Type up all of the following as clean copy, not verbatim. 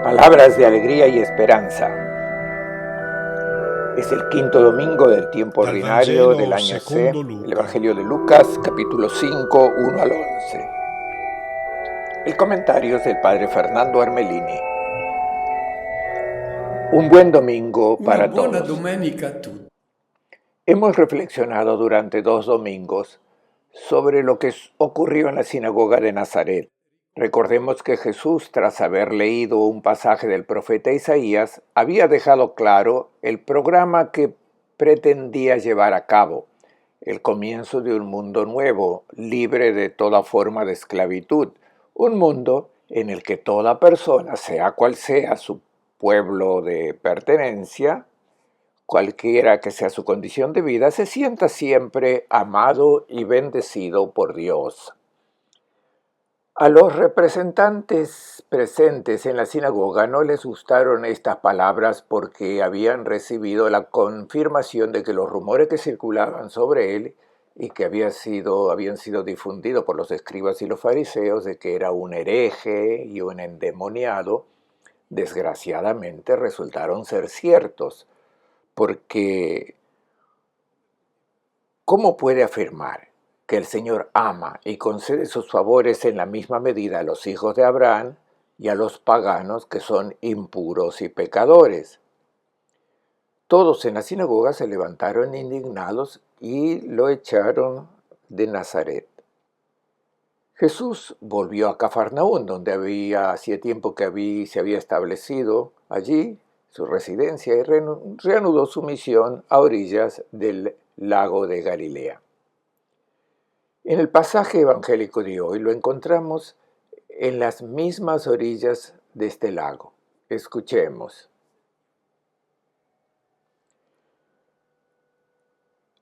Palabras de alegría y esperanza. Es el quinto domingo del tiempo Dal ordinario del Vangelo año C, secondo el Luca. Evangelio de Lucas, capítulo 5, 1 al 11. El comentario es del padre Fernando Armelini. Un buen domingo Una para buona todos. domenica a tutti. Hemos reflexionado durante 2 domingos sobre lo que ocurrió en la sinagoga de Nazaret. Recordemos que Jesús, tras haber leído un pasaje del profeta Isaías, había dejado claro el programa que pretendía llevar a cabo, el comienzo de un mundo nuevo, libre de toda forma de esclavitud, un mundo en el que toda persona, sea cual sea su pueblo de pertenencia, cualquiera que sea su condición de vida, se sienta siempre amado y bendecido por Dios. A los representantes presentes en la sinagoga no les gustaron estas palabras porque habían recibido la confirmación de que los rumores que circulaban sobre él y que habían sido difundidos por los escribas y los fariseos de que era un hereje y un endemoniado, desgraciadamente resultaron ser ciertos, porque ¿cómo puede afirmar que el Señor ama y concede sus favores en la misma medida a los hijos de Abraham y a los paganos que son impuros y pecadores? Todos en la sinagoga se levantaron indignados y lo echaron de Nazaret. Jesús volvió a Cafarnaún, donde hacía tiempo que se había establecido allí su residencia, y reanudó su misión a orillas del lago de Galilea. En el pasaje evangélico de hoy lo encontramos en las mismas orillas de este lago. Escuchemos.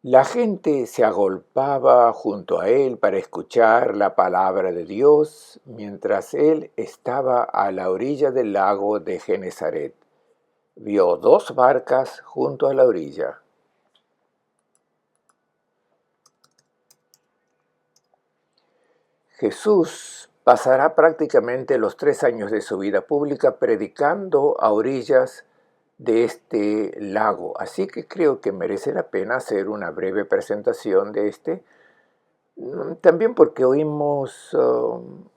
La gente se agolpaba junto a él para escuchar la palabra de Dios mientras él estaba a la orilla del lago de Genesaret. Vio 2 barcas junto a la orilla. Jesús pasará prácticamente los 3 años de su vida pública predicando a orillas de este lago, así que creo que merece la pena hacer una breve presentación de también porque oímos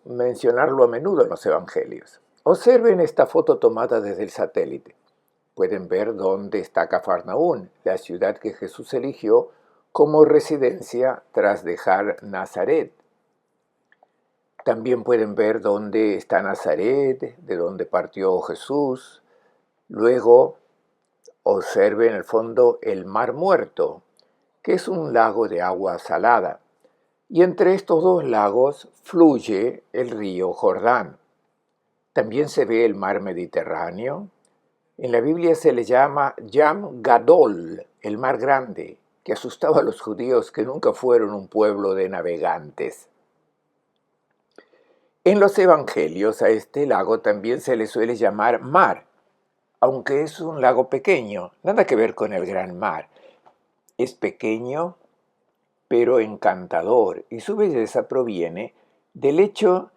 mencionarlo a menudo en los evangelios. Observen esta foto tomada desde el satélite. Pueden ver dónde está Cafarnaún, la ciudad que Jesús eligió como residencia tras dejar Nazaret. También pueden ver dónde está Nazaret, de dónde partió Jesús. Luego observen en el fondo el Mar Muerto, que es un lago de agua salada. Y entre estos 2 lagos fluye el río Jordán. También se ve el mar Mediterráneo. En la Biblia se le llama Yam Gadol, el mar grande, que asustaba a los judíos que nunca fueron un pueblo de navegantes. En los evangelios a este lago también se le suele llamar mar, aunque es un lago pequeño, nada que ver con el gran mar. Es pequeño, pero encantador, y su belleza proviene del hecho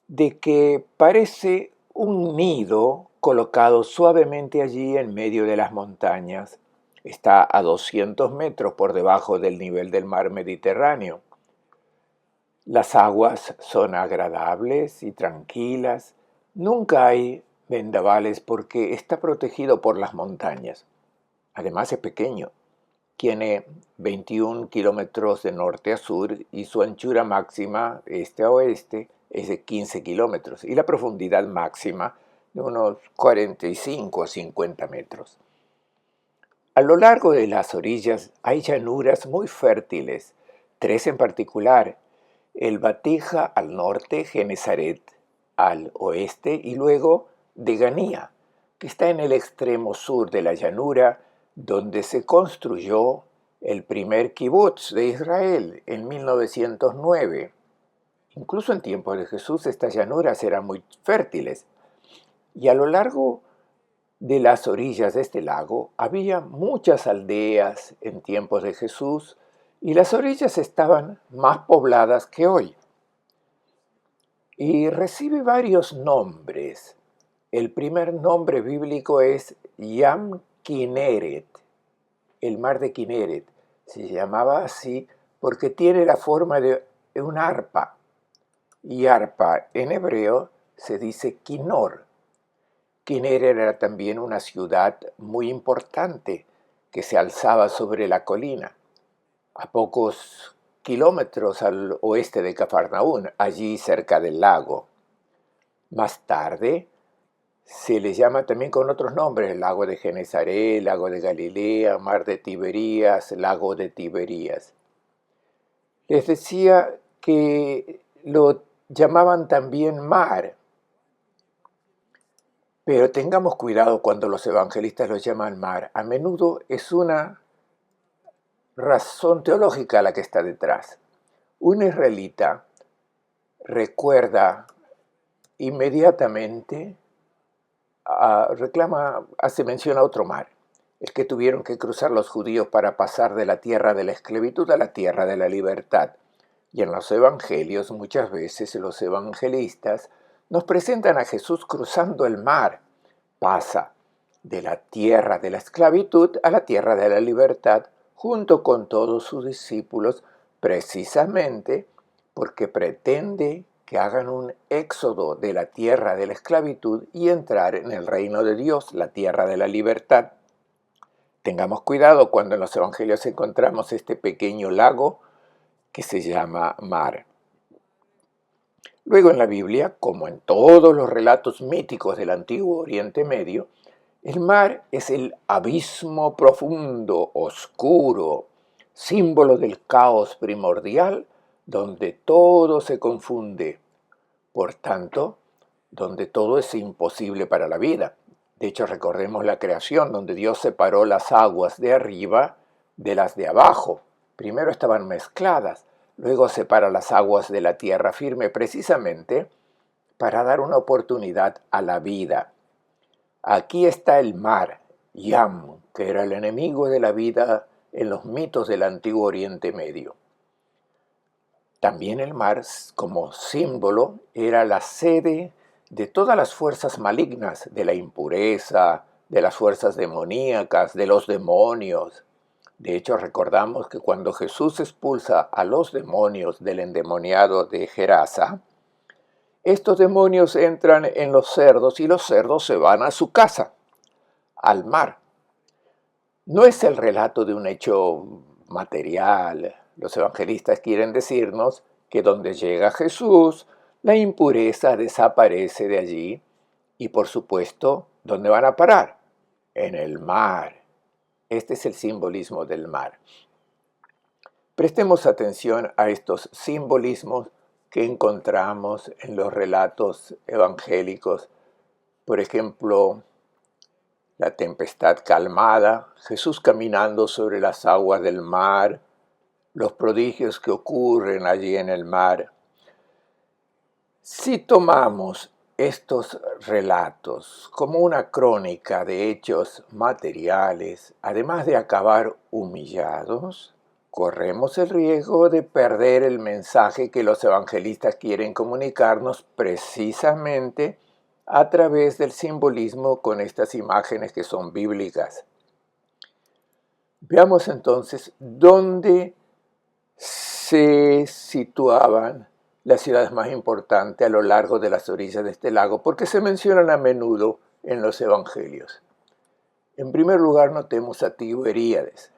de que parece un nido colocado suavemente allí en medio de las montañas. Está a 200 metros por debajo del nivel del mar Mediterráneo. Las aguas son agradables y tranquilas. Nunca hay vendavales porque está protegido por las montañas. Además es pequeño. Tiene 21 kilómetros de norte a sur y su anchura máxima, este a oeste, es de 15 kilómetros y la profundidad máxima de unos 45 a 50 metros. A lo largo de las orillas hay llanuras muy fértiles, 3 en particular: el Batija al norte, Genesaret al oeste y luego Deganía, que está en el extremo sur de la llanura, donde se construyó el primer kibutz de Israel en 1909. Incluso en tiempos de Jesús estas llanuras eran muy fértiles. Y a lo largo de las orillas de este lago había muchas aldeas en tiempos de Jesús y las orillas estaban más pobladas que hoy. Y recibe varios nombres El primer nombre bíblico es Yam Kineret, el mar de Kineret. Se llamaba así porque tiene la forma de una arpa. Y arpa en hebreo se dice Kinor. Kineret era también una ciudad muy importante que se alzaba sobre la colina, a pocos kilómetros al oeste de Cafarnaún, allí cerca del lago. Más tarde se le llama también con otros nombres: lago de Genesaret, lago de Galilea, mar de Tiberías, lago de Tiberías. Les decía que lo llamaban también mar, pero tengamos cuidado cuando los evangelistas lo llaman mar. A menudo es una razón teológica la que está detrás. Un israelita recuerda inmediatamente, hace mención a otro mar, el que tuvieron que cruzar los judíos para pasar de la tierra de la esclavitud a la tierra de la libertad. Y en los evangelios muchas veces los evangelistas nos presentan a Jesús cruzando el mar. Pasa de la tierra de la esclavitud a la tierra de la libertad junto con todos sus discípulos, precisamente porque pretende que hagan un éxodo de la tierra de la esclavitud y entrar en el reino de Dios, la tierra de la libertad. Tengamos cuidado cuando en los evangelios encontramos este pequeño lago que se llama mar. Luego en la Biblia, como en todos los relatos míticos del antiguo Oriente Medio, el mar es el abismo profundo, oscuro, símbolo del caos primordial, donde todo se confunde. Por tanto, donde todo es imposible para la vida. De hecho, recordemos la creación, donde Dios separó las aguas de arriba de las de abajo. Primero estaban mezcladas, luego separa las aguas de la tierra firme, precisamente para dar una oportunidad a la vida. Aquí está el mar, Yam, que era el enemigo de la vida en los mitos del antiguo Oriente Medio. También el mar, como símbolo, era la sede de todas las fuerzas malignas, de la impureza, de las fuerzas demoníacas, de los demonios. De hecho, recordamos que cuando Jesús expulsa a los demonios del endemoniado de Gerasa, estos demonios entran en los cerdos y los cerdos se van a su casa, al mar. No es el relato de un hecho material. Los evangelistas quieren decirnos que donde llega Jesús, la impureza desaparece de allí y, por supuesto, ¿dónde van a parar? En el mar. Este es el simbolismo del mar. Prestemos atención a estos simbolismos que encontramos en los relatos evangélicos. Por ejemplo, la tempestad calmada, Jesús caminando sobre las aguas del mar, los prodigios que ocurren allí en el mar. Si tomamos estos relatos como una crónica de hechos materiales, además de acabar humillados, corremos el riesgo de perder el mensaje que los evangelistas quieren comunicarnos precisamente a través del simbolismo con estas imágenes que son bíblicas. Veamos entonces dónde se situaban las ciudades más importantes a lo largo de las orillas de este lago, porque se mencionan a menudo en los evangelios. En primer lugar, notemos a Tiberíades,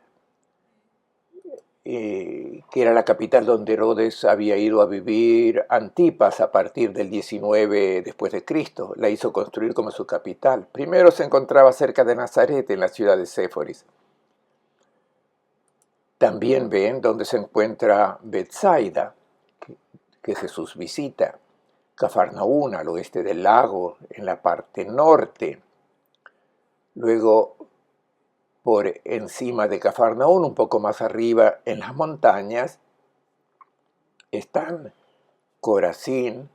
que era la capital donde Herodes había ido a vivir. Antipas, a partir del 19 después de Cristo, la hizo construir como su capital. Primero se encontraba cerca de Nazaret, en la ciudad de Séforis. También ven donde se encuentra Betsaida, que Jesús visita, Cafarnaún, al oeste del lago, en la parte norte. Luego, por encima de Cafarnaún, un poco más arriba, en las montañas, están Corazín.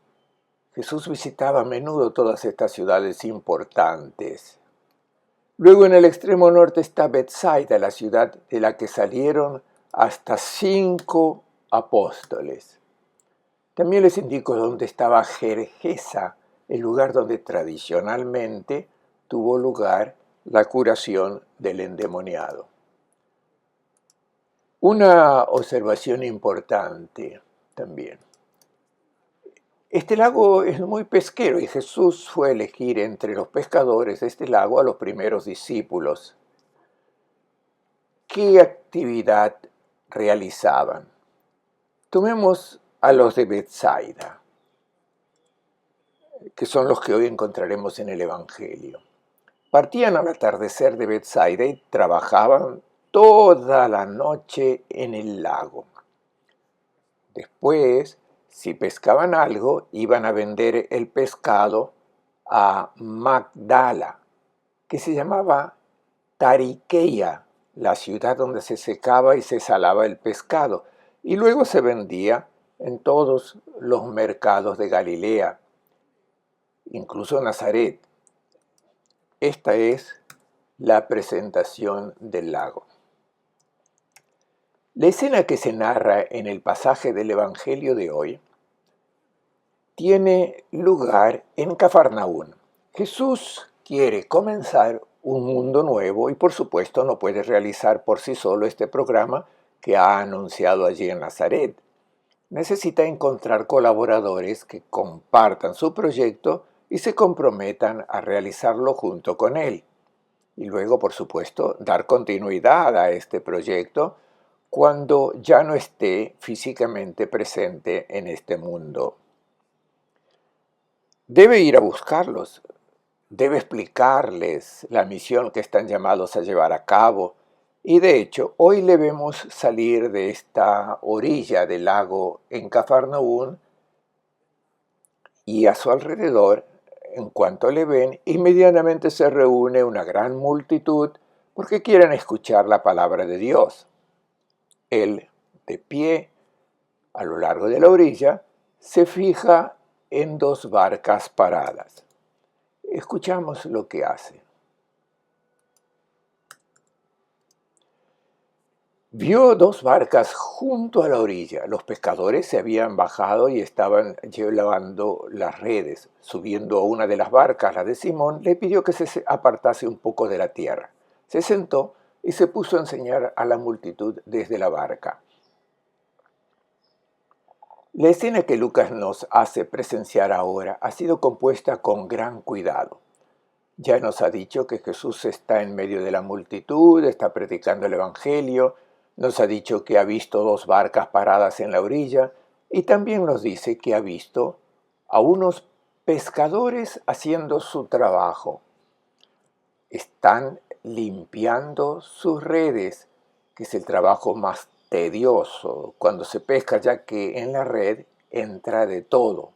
Jesús visitaba a menudo todas estas ciudades importantes. Luego en el extremo norte está Betsaida, la ciudad de la que salieron hasta 5 apóstoles. También les indico dónde estaba Gergesa, el lugar donde tradicionalmente tuvo lugar la curación del endemoniado. Una observación importante también. Este lago es muy pesquero y Jesús fue a elegir entre los pescadores de este lago a los primeros discípulos. ¿Qué actividad realizaban? Tomemos a los de Betsaida, que son los que hoy encontraremos en el Evangelio. Partían al atardecer de Betsaida y trabajaban toda la noche en el lago. Después, si pescaban algo, iban a vender el pescado a Magdala, que se llamaba Tariquea, la ciudad donde se secaba y se salaba el pescado, y luego se vendía en todos los mercados de Galilea, incluso Nazaret. Esta es la presentación del lago. La escena que se narra en el pasaje del Evangelio de hoy tiene lugar en Cafarnaún. Jesús quiere comenzar un mundo nuevo y por supuesto no puede realizar por sí solo este programa que ha anunciado allí en Nazaret. Necesita encontrar colaboradores que compartan su proyecto y se comprometan a realizarlo junto con él. Y luego, por supuesto, dar continuidad a este proyecto cuando ya no esté físicamente presente en este mundo. Debe ir a buscarlos, debe explicarles la misión que están llamados a llevar a cabo. Y de hecho, hoy le vemos salir de esta orilla del lago en Cafarnaún y a su alrededor, en cuanto le ven, inmediatamente se reúne una gran multitud porque quieren escuchar la palabra de Dios. Él, de pie, a lo largo de la orilla, se fija en dos barcas paradas. Escuchamos lo que hace. Vio dos barcas junto a la orilla. Los pescadores se habían bajado y estaban llevando las redes. Subiendo a una de las barcas, la de Simón, le pidió que se apartase un poco de la tierra. Se sentó y se puso a enseñar a la multitud desde la barca. La escena que Lucas nos hace presenciar ahora ha sido compuesta con gran cuidado. Ya nos ha dicho que Jesús está en medio de la multitud, está predicando el Evangelio, nos ha dicho que ha visto dos barcas paradas en la orilla y también nos dice que ha visto a unos pescadores haciendo su trabajo. Están limpiando sus redes, que es el trabajo más tedioso cuando se pesca, ya que en la red entra de todo.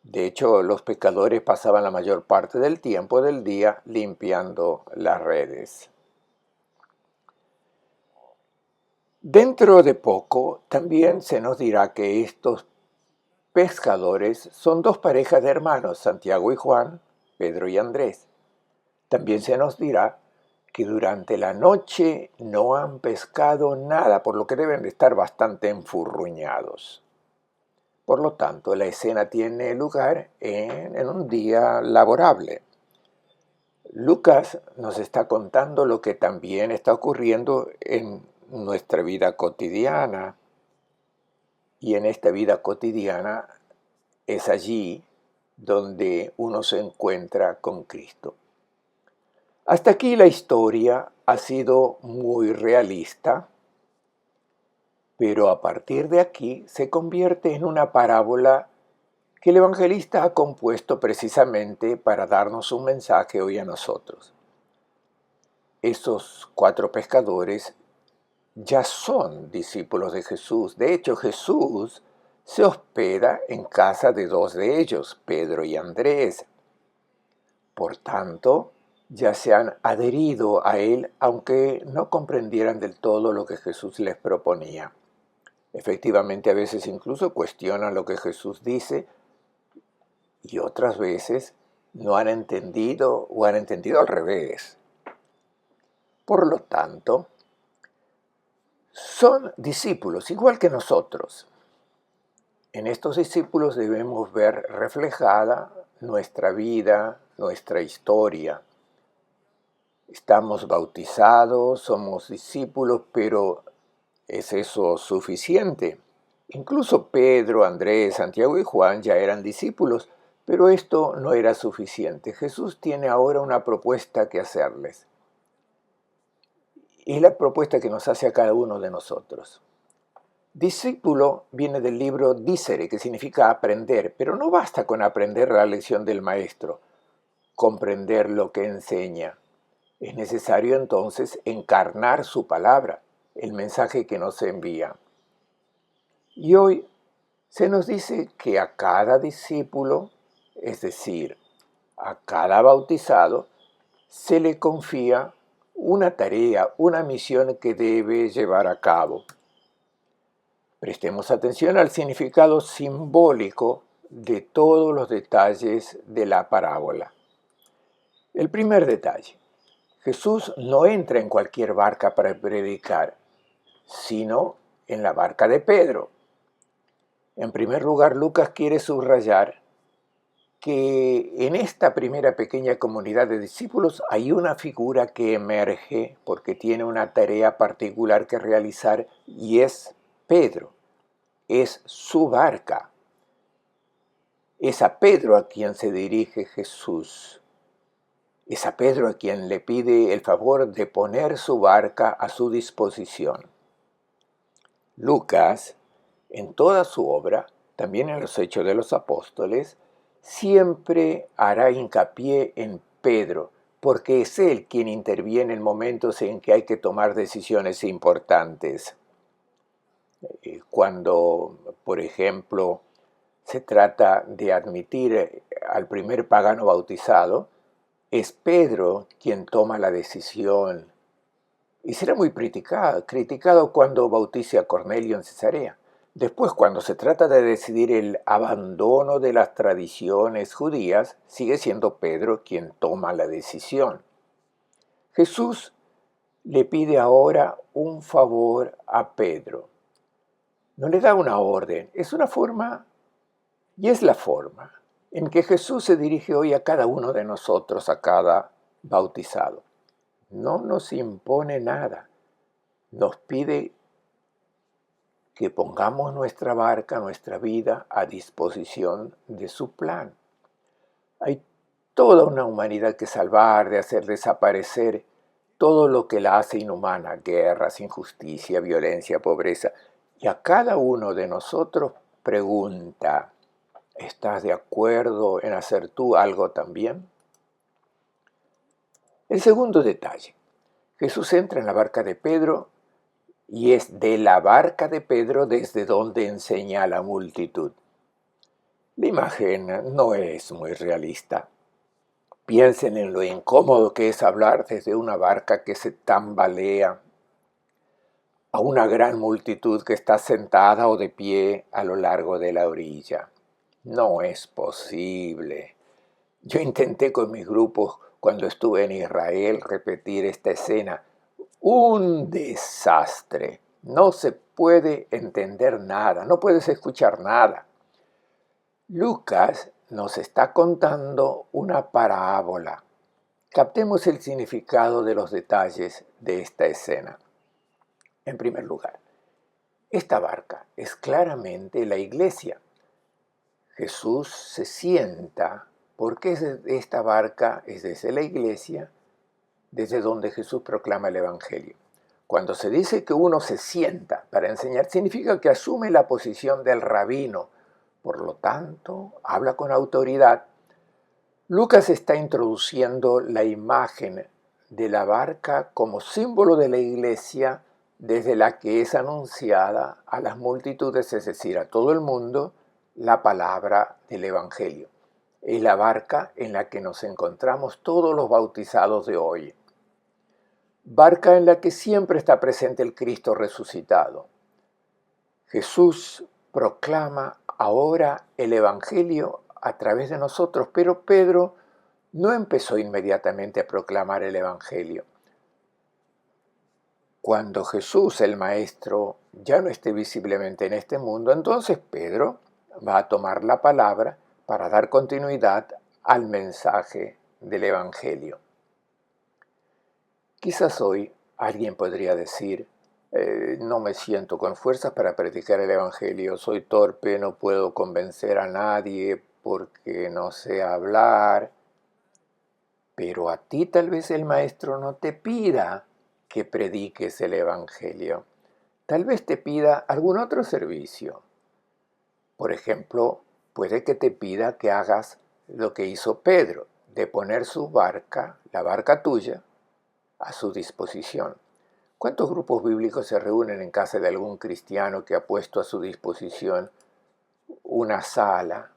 De hecho, los pescadores pasaban la mayor parte del tiempo del día limpiando las redes. Dentro de poco también se nos dirá que estos pescadores son dos parejas de hermanos, Santiago y Juan, Pedro y Andrés. También se nos dirá que durante la noche no han pescado nada, por lo que deben de estar bastante enfurruñados. Por lo tanto, la escena tiene lugar en un día laborable. Lucas nos está contando lo que también está ocurriendo en nuestra vida cotidiana. Y en esta vida cotidiana es allí donde uno se encuentra con Cristo. Hasta aquí la historia ha sido muy realista, pero a partir de aquí se convierte en una parábola que el evangelista ha compuesto precisamente para darnos un mensaje hoy a nosotros. Esos 4 pescadores ya son discípulos de Jesús. De hecho, Jesús se hospeda en casa de 2 de ellos, Pedro y Andrés. Por tanto, ya se han adherido a él, aunque no comprendieran del todo lo que Jesús les proponía. Efectivamente, a veces incluso cuestionan lo que Jesús dice y otras veces no han entendido o han entendido al revés. Por lo tanto, son discípulos igual que nosotros. En estos discípulos debemos ver reflejada nuestra vida, nuestra historia. Estamos bautizados, somos discípulos, pero ¿es eso suficiente? Incluso Pedro, Andrés, Santiago y Juan ya eran discípulos, pero esto no era suficiente. Jesús tiene ahora una propuesta que hacerles. Y es la propuesta que nos hace a cada uno de nosotros. Discípulo viene del libro dicere, que significa aprender, pero no basta con aprender la lección del maestro, comprender lo que enseña. Es necesario entonces encarnar su palabra, el mensaje que nos envía. Y hoy se nos dice que a cada discípulo, es decir, a cada bautizado, se le confía una tarea, una misión que debe llevar a cabo. Prestemos atención al significado simbólico de todos los detalles de la parábola. El primer detalle: Jesús no entra en cualquier barca para predicar, sino en la barca de Pedro. En primer lugar, Lucas quiere subrayar que en esta primera pequeña comunidad de discípulos hay una figura que emerge porque tiene una tarea particular que realizar, y es Pedro. Es su barca. Es a Pedro a quien se dirige Jesús. Es a Pedro a quien le pide el favor de poner su barca a su disposición. Lucas, en toda su obra, también en los Hechos de los Apóstoles, siempre hará hincapié en Pedro, porque es él quien interviene en momentos en que hay que tomar decisiones importantes. Cuando, por ejemplo, se trata de admitir al primer pagano bautizado, es Pedro quien toma la decisión. Y será muy criticado cuando bautice a Cornelio en Cesarea. Después, cuando se trata de decidir el abandono de las tradiciones judías, sigue siendo Pedro quien toma la decisión. Jesús le pide ahora un favor a Pedro. No le da una orden, es una forma, y es la forma en que Jesús se dirige hoy a cada uno de nosotros, a cada bautizado. No nos impone nada, nos pide que pongamos nuestra barca, nuestra vida a disposición de su plan. Hay toda una humanidad que salvar, de hacer desaparecer todo lo que la hace inhumana: guerras, injusticia, violencia, pobreza. Y a cada uno de nosotros pregunta: ¿estás de acuerdo en hacer tú algo también? El segundo detalle: Jesús entra en la barca de Pedro, y es de la barca de Pedro desde donde enseña a la multitud. La imagen no es muy realista. Piensen en lo incómodo que es hablar desde una barca que se tambalea a una gran multitud que está sentada o de pie a lo largo de la orilla. No es posible. Yo intenté con mis grupos cuando estuve en Israel repetir esta escena. Un desastre. No se puede entender nada, no puedes escuchar nada. Lucas nos está contando una parábola. Captemos el significado de los detalles de esta escena. En primer lugar, esta barca es claramente la iglesia. Jesús se sienta porque esta barca es desde la iglesia, desde donde Jesús proclama el Evangelio. Cuando se dice que uno se sienta para enseñar, significa que asume la posición del rabino, por lo tanto, habla con autoridad. Lucas está introduciendo la imagen de la barca como símbolo de la iglesia, desde la que es anunciada a las multitudes, es decir, a todo el mundo, la palabra del Evangelio. Es la barca en la que nos encontramos todos los bautizados de hoy. Barca en la que siempre está presente el Cristo resucitado. Jesús proclama ahora el Evangelio a través de nosotros, pero Pedro no empezó inmediatamente a proclamar el Evangelio. Cuando Jesús, el Maestro, ya no esté visiblemente en este mundo, entonces Pedro va a tomar la palabra para dar continuidad al mensaje del Evangelio. Quizás hoy alguien podría decir, no me siento con fuerzas para predicar el Evangelio, soy torpe, no puedo convencer a nadie porque no sé hablar. Pero a ti tal vez el maestro no te pida que prediques el Evangelio. Tal vez te pida algún otro servicio. Por ejemplo, puede que te pida que hagas lo que hizo Pedro, de poner su barca, la barca tuya, a su disposición. ¿Cuántos grupos bíblicos se reúnen en casa de algún cristiano que ha puesto a su disposición una sala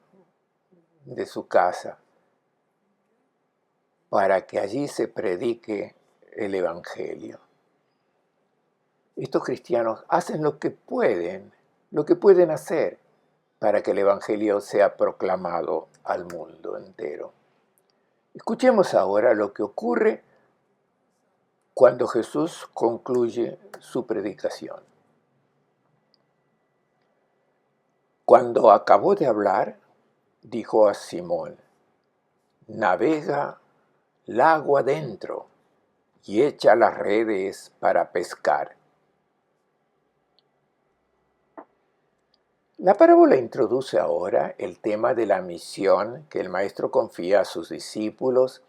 de su casa para que allí se predique el Evangelio? Estos cristianos hacen lo que pueden hacer para que el Evangelio sea proclamado al mundo entero. Escuchemos ahora lo que ocurre cuando Jesús concluye su predicación. Cuando acabó de hablar, dijo a Simón: navega lago adentro y echa las redes para pescar. La parábola introduce ahora el tema de la misión que el Maestro confía a sus discípulos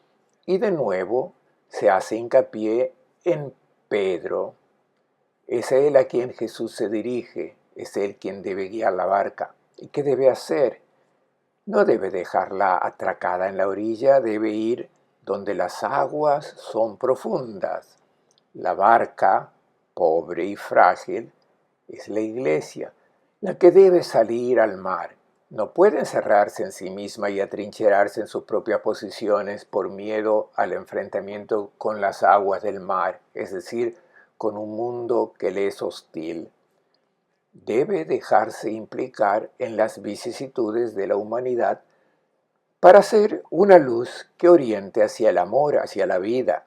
y de nuevo se hace hincapié en Pedro. Es a él a quien Jesús se dirige, es él quien debe guiar la barca. ¿Y qué debe hacer? No debe dejarla atracada en la orilla, debe ir donde las aguas son profundas. La barca, pobre y frágil, es la iglesia, la que debe salir al mar. No puede encerrarse en sí misma y atrincherarse en sus propias posiciones por miedo al enfrentamiento con las aguas del mar, es decir, con un mundo que le es hostil. Debe dejarse implicar en las vicisitudes de la humanidad para ser una luz que oriente hacia el amor, hacia la vida.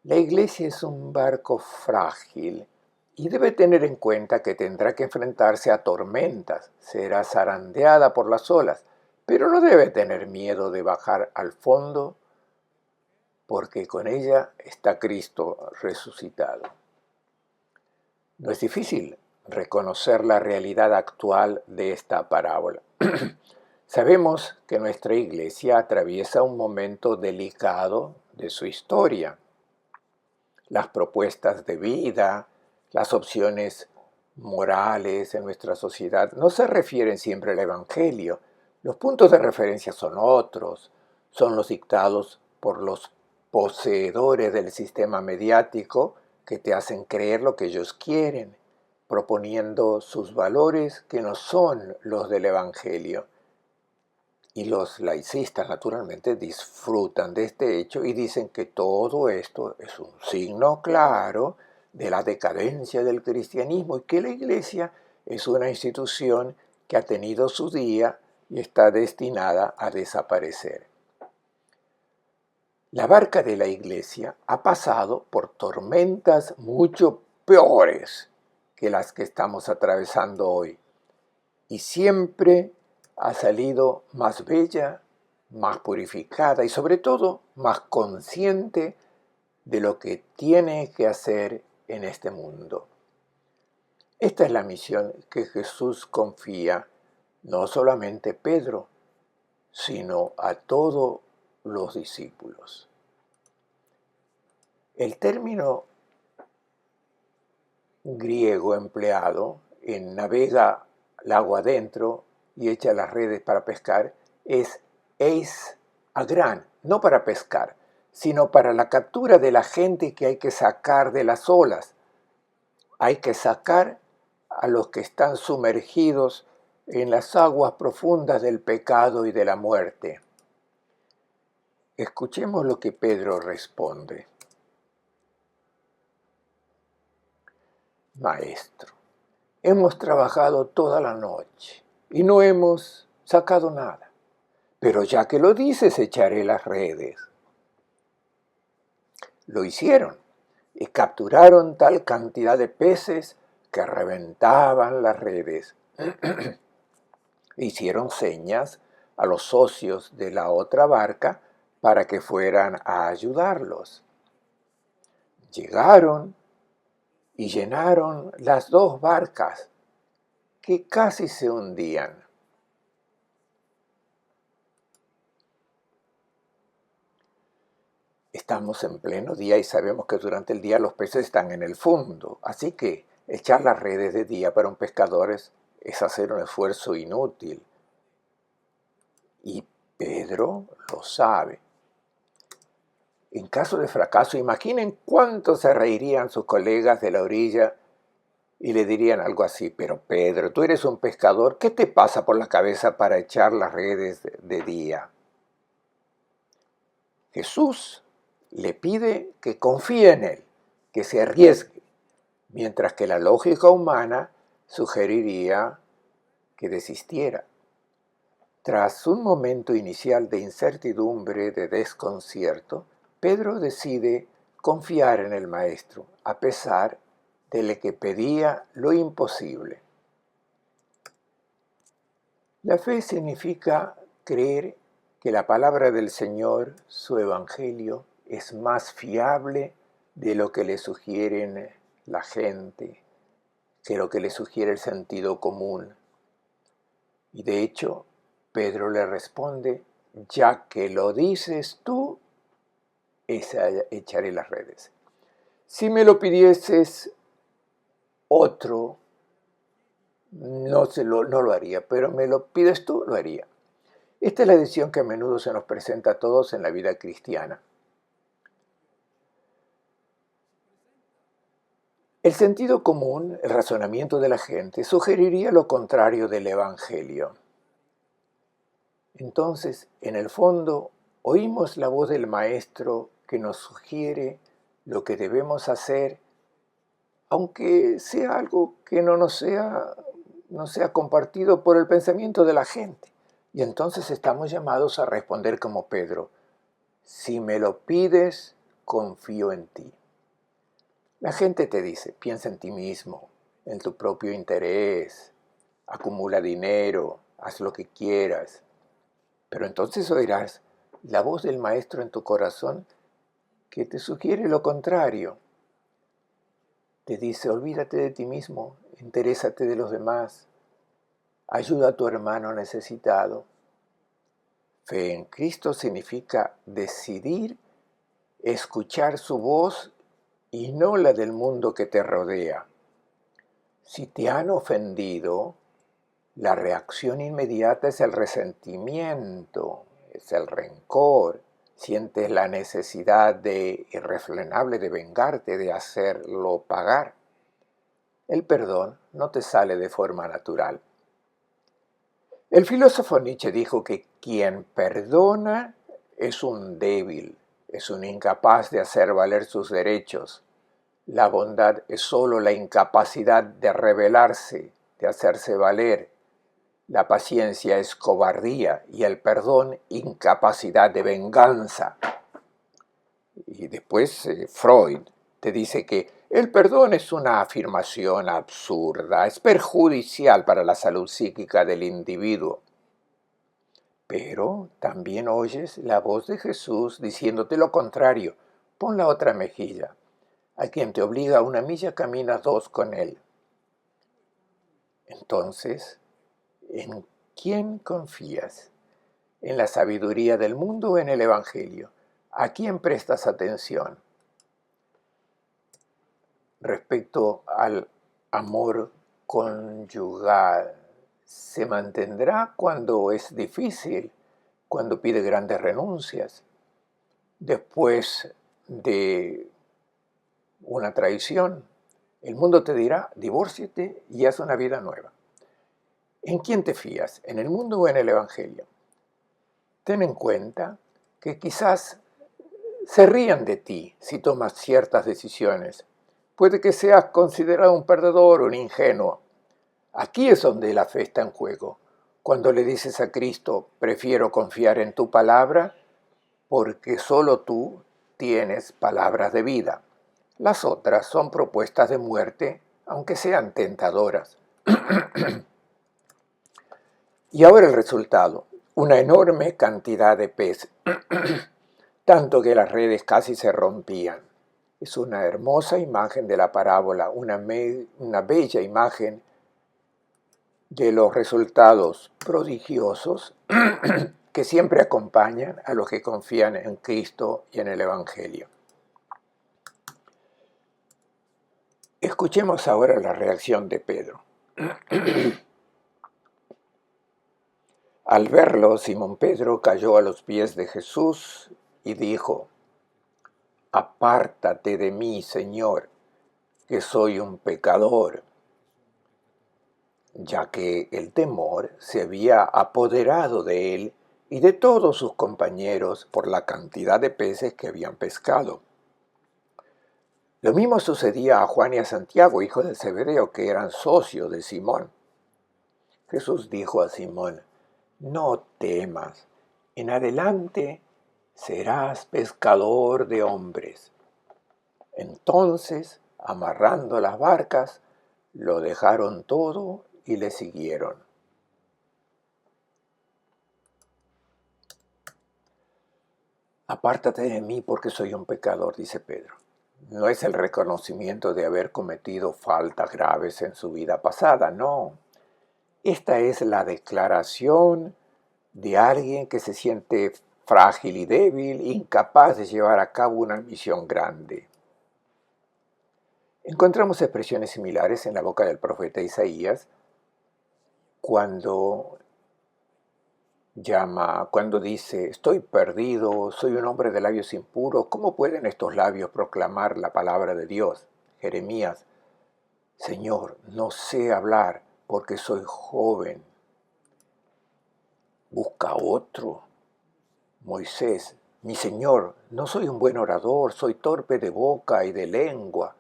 La iglesia es un barco frágil y debe tener en cuenta que tendrá que enfrentarse a tormentas, será zarandeada por las olas, pero no debe tener miedo de bajar al fondo porque con ella está Cristo resucitado. No es difícil reconocer la realidad actual de esta parábola. Sabemos que nuestra iglesia atraviesa un momento delicado de su historia. Las propuestas de vida, las opciones morales en nuestra sociedad no se refieren siempre al Evangelio. Los puntos de referencia son otros, son los dictados por los poseedores del sistema mediático que te hacen creer lo que ellos quieren, proponiendo sus valores que no son los del Evangelio. Y los laicistas, naturalmente, disfrutan de este hecho y dicen que todo esto es un signo claro de la decadencia del cristianismo y que la Iglesia es una institución que ha tenido su día y está destinada a desaparecer. La barca de la Iglesia ha pasado por tormentas mucho peores que las que estamos atravesando hoy y siempre ha salido más bella, más purificada y sobre todo más consciente de lo que tiene que hacer en este mundo. Esta es la misión que Jesús confía no solamente a Pedro, sino a todos los discípulos. El término griego empleado en navega lago adentro y echa las redes para pescar es eis agran, no para pescar, sino para la captura de la gente que hay que sacar de las olas. Hay que sacar a los que están sumergidos en las aguas profundas del pecado y de la muerte. Escuchemos lo que Pedro responde. Maestro, hemos trabajado toda la noche y no hemos sacado nada. Pero ya que lo dices, echaré las redes. Lo hicieron y capturaron tal cantidad de peces que reventaban las redes. Hicieron señas a los socios de la otra barca para que fueran a ayudarlos. Llegaron y llenaron las dos barcas que casi se hundían. Estamos en pleno día y sabemos que durante el día los peces están en el fondo, así que echar las redes de día para un pescador es hacer un esfuerzo inútil. Y Pedro lo sabe. En caso de fracaso, imaginen cuánto se reirían sus colegas de la orilla y le dirían algo así: pero Pedro, tú eres un pescador, ¿qué te pasa por la cabeza para echar las redes de día? Jesús le pide que confíe en él, que se arriesgue, mientras que la lógica humana sugeriría que desistiera. Tras un momento inicial de incertidumbre, de desconcierto, Pedro decide confiar en el Maestro, a pesar de que pedía lo imposible. La fe significa creer que la palabra del Señor, su Evangelio, es más fiable de lo que le sugieren la gente, que lo que le sugiere el sentido común. Y de hecho, Pedro le responde: ya que lo dices tú, echaré las redes. Si me lo pidieses otro, no lo haría, pero me lo pides tú, lo haría. Esta es la decisión que a menudo se nos presenta a todos en la vida cristiana. El sentido común, el razonamiento de la gente, sugeriría lo contrario del Evangelio. Entonces, en el fondo, oímos la voz del Maestro que nos sugiere lo que debemos hacer, aunque sea algo que no sea compartido por el pensamiento de la gente. Y entonces estamos llamados a responder como Pedro: si me lo pides, confío en ti. La gente te dice: piensa en ti mismo, en tu propio interés, acumula dinero, haz lo que quieras. Pero entonces oirás la voz del Maestro en tu corazón que te sugiere lo contrario. Te dice: olvídate de ti mismo, interésate de los demás, ayuda a tu hermano necesitado. Fe en Cristo significa decidir escuchar su voz y no la del mundo que te rodea. Si te han ofendido, la reacción inmediata es el resentimiento, es el rencor. Sientes la necesidad irrefrenable de vengarte, de hacerlo pagar. El perdón no te sale de forma natural. El filósofo Nietzsche dijo que quien perdona es un débil, es un incapaz de hacer valer sus derechos. La bondad es solo la incapacidad de rebelarse, de hacerse valer. La paciencia es cobardía y el perdón incapacidad de venganza. Y después Freud te dice que el perdón es una afirmación absurda, es perjudicial para la salud psíquica del individuo. Pero también oyes la voz de Jesús diciéndote lo contrario: pon la otra mejilla. A quien te obliga a una milla, camina dos con él. Entonces, ¿en quién confías? ¿En la sabiduría del mundo o en el Evangelio? ¿A quién prestas atención? Respecto al amor conyugal, ¿se mantendrá cuando es difícil, cuando pide grandes renuncias, después de una traición? El mundo te dirá: divórciate y haz una vida nueva. ¿En quién te fías? ¿En el mundo o en el Evangelio? Ten en cuenta que quizás se rían de ti si tomas ciertas decisiones. Puede que seas considerado un perdedor o un ingenuo. Aquí es donde la fe está en juego. Cuando le dices a Cristo: prefiero confiar en tu palabra, porque solo tú tienes palabras de vida. Las otras son propuestas de muerte, aunque sean tentadoras. Y ahora el resultado. una enorme cantidad de peces, tanto que las redes casi se rompían. Es una hermosa imagen de la parábola, una bella imagen de los resultados prodigiosos que siempre acompañan a los que confían en Cristo y en el Evangelio. Escuchemos ahora la reacción de Pedro. Al verlo, Simón Pedro cayó a los pies de Jesús y dijo: «Apártate de mí, Señor, que soy un pecador», ya que el temor se había apoderado de él y de todos sus compañeros por la cantidad de peces que habían pescado. Lo mismo sucedía a Juan y a Santiago, hijos de Zebedeo, que eran socios de Simón. Jesús dijo a Simón: «No temas, en adelante serás pescador de hombres». Entonces, amarrando las barcas, lo dejaron todo y le siguieron. «Apártate de mí porque soy un pecador», dice Pedro. No es el reconocimiento de haber cometido faltas graves en su vida pasada, no. Esta es la declaración de alguien que se siente frágil y débil, incapaz de llevar a cabo una misión grande. Encontramos expresiones similares en la boca del profeta Isaías cuando dice: «Estoy perdido, soy un hombre de labios impuros, ¿cómo pueden estos labios proclamar la palabra de Dios?». Jeremías: «Señor, no sé hablar porque soy joven». Busca otro. Moisés: «Mi Señor, no soy un buen orador, soy torpe de boca y de lengua.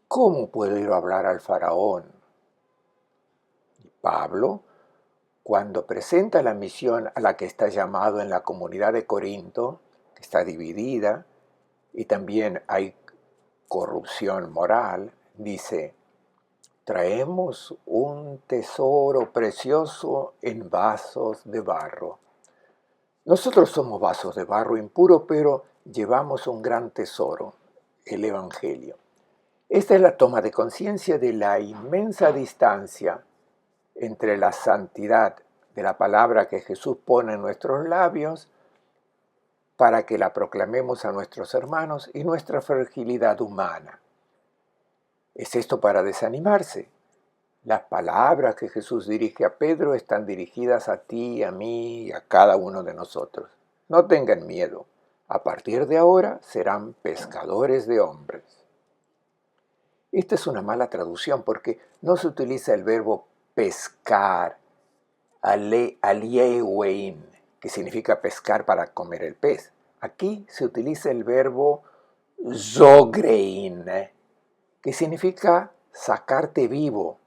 ¿Cómo puedo ir a hablar al faraón?». Pablo, cuando presenta la misión a la que está llamado en la comunidad de Corinto, que está dividida, y también hay corrupción moral, dice: «Traemos un tesoro precioso en vasos de barro». Nosotros somos vasos de barro impuro, pero llevamos un gran tesoro, el Evangelio. Esta es la toma de conciencia de la inmensa distancia entre la santidad de la palabra que Jesús pone en nuestros labios para que la proclamemos a nuestros hermanos y nuestra fragilidad humana. ¿Es esto para desanimarse? Las palabras que Jesús dirige a Pedro están dirigidas a ti, a mí y a cada uno de nosotros. No tengan miedo. A partir de ahora serán pescadores de hombres. Esta es una mala traducción porque no se utiliza el verbo pescar, aliewein, que significa pescar para comer el pez. Aquí se utiliza el verbo zogrein, que significa sacarte vivo.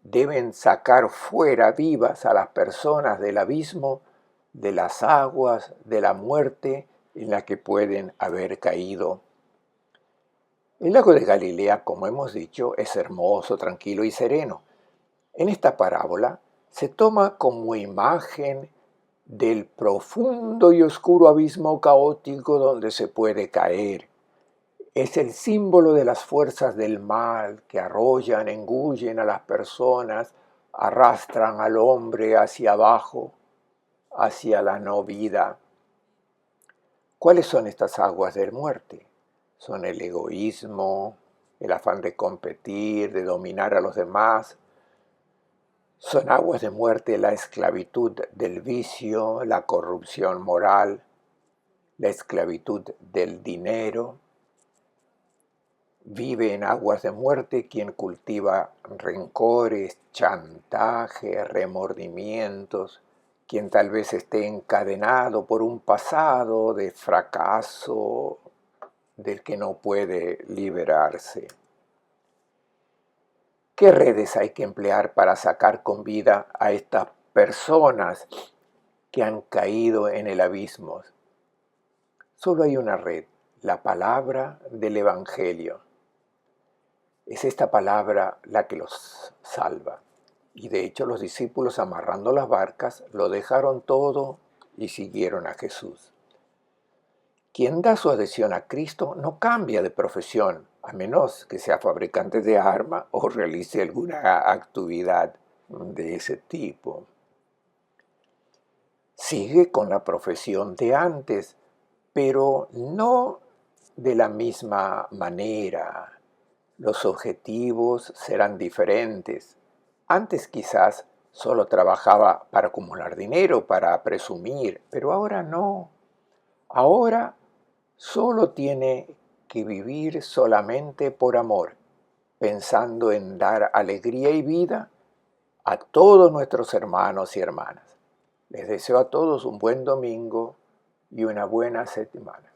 Deben sacar fuera vivas a las personas del abismo, de las aguas, de la muerte en la que pueden haber caído. El lago de Galilea, como hemos dicho, es hermoso, tranquilo y sereno. En esta parábola se toma como imagen del profundo y oscuro abismo caótico donde se puede caer. Es el símbolo de las fuerzas del mal que arrollan, engullen a las personas, arrastran al hombre hacia abajo, hacia la no vida. ¿Cuáles son estas aguas de muerte? Son el egoísmo, el afán de competir, de dominar a los demás. Son aguas de muerte la esclavitud del vicio, la corrupción moral, la esclavitud del dinero. Vive en aguas de muerte quien cultiva rencores, chantaje, remordimientos, quien tal vez esté encadenado por un pasado de fracaso del que no puede liberarse. ¿Qué redes hay que emplear para sacar con vida a estas personas que han caído en el abismo? Solo hay una red, la palabra del Evangelio. Es esta palabra la que los salva. Y de hecho los discípulos, amarrando las barcas, lo dejaron todo y siguieron a Jesús. Quien da su adhesión a Cristo no cambia de profesión, a menos que sea fabricante de armas o realice alguna actividad de ese tipo. Sigue con la profesión de antes, pero no de la misma manera. Los objetivos serán diferentes. Antes quizás solo trabajaba para acumular dinero, para presumir, pero ahora no. Ahora solo tiene que vivir solamente por amor, pensando en dar alegría y vida a todos nuestros hermanos y hermanas. Les deseo a todos un buen domingo y una buena semana.